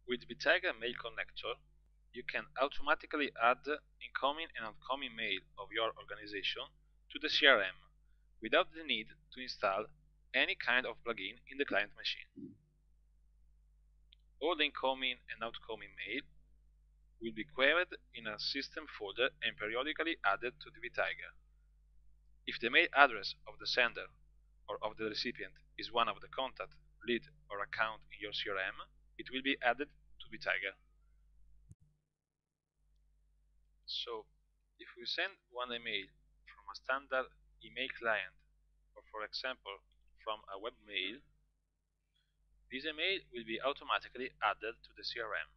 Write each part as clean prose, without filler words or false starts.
With vtiger mail connector, you can automatically add incoming and outgoing mail of your organization to the CRM without the need to install any kind of plugin in the client machine. All the incoming and outgoing mail will be queried in a system folder and periodically added to the vtiger. If the mail address of the sender or of the recipient is one of the contact, lead, or account in your CRM, it will be added to vtiger. So, if we send one email from a standard email client, or for example from a webmail, this email will be automatically added to the CRM.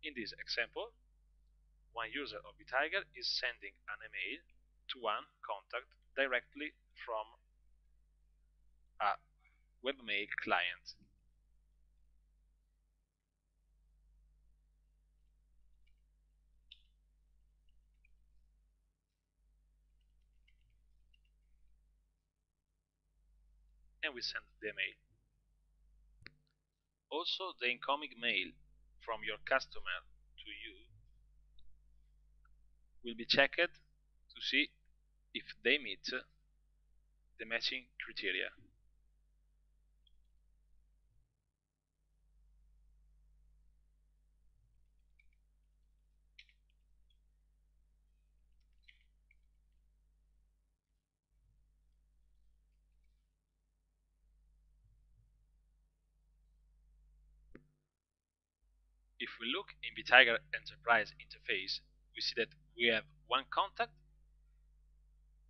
In this example, one user of vtiger is sending an email to one contact directly from a webmail client. And we send the mail. Also, the incoming mail from your customer to you will be checked to see if they meet the matching criteria. If we look in vtiger Enterprise interface, we see that we have one contact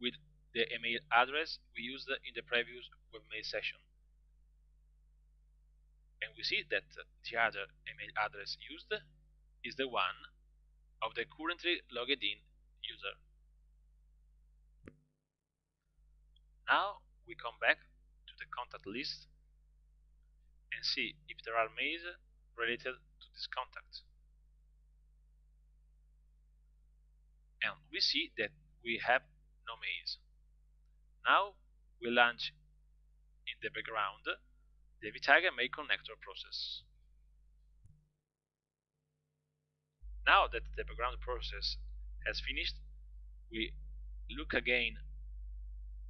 with the email address we used in the previous webmail session. And we see that the other email address used is the one of the currently logged in user. Now we come back to the contact list and see if there are mails related to this contact. And we see that we have no mails. Now we launch in the background the vtiger mail connector process. Now that the background process has finished, we look again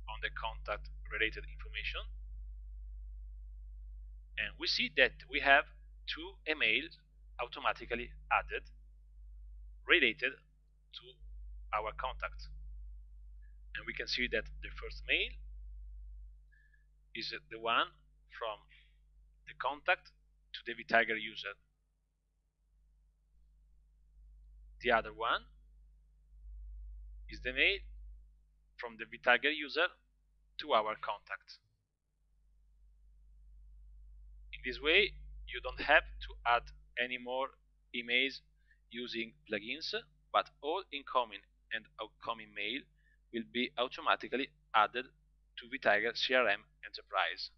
on the contact related information, and we see that we have two emails automatically added related to our contact. And we can see that the first mail is the one from the contact to the vtiger user. The other one is the mail from the vtiger user to our contact. In this way, you don't have to add any more emails using plugins, but all incoming and outgoing mail will be automatically added to vtiger CRM Enterprise.